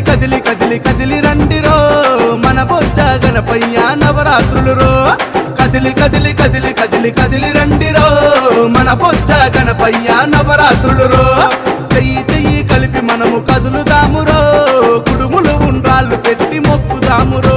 కదిలి కదిలి కదిలి రండిరో మన బొజ్జ గణపయ్య నవరాత్రులు రో కదిలి కదిలి కదిలి కదిలి కదిలి రండిరో మన బొజ్జ గణపయ్య నవరాత్రులు రో చెయ్యి చెయ్యి కలిపి మనము కదులుదామురో కుడుములు ఉండ్రాళ్ళు పెట్టి మొక్కుదామురో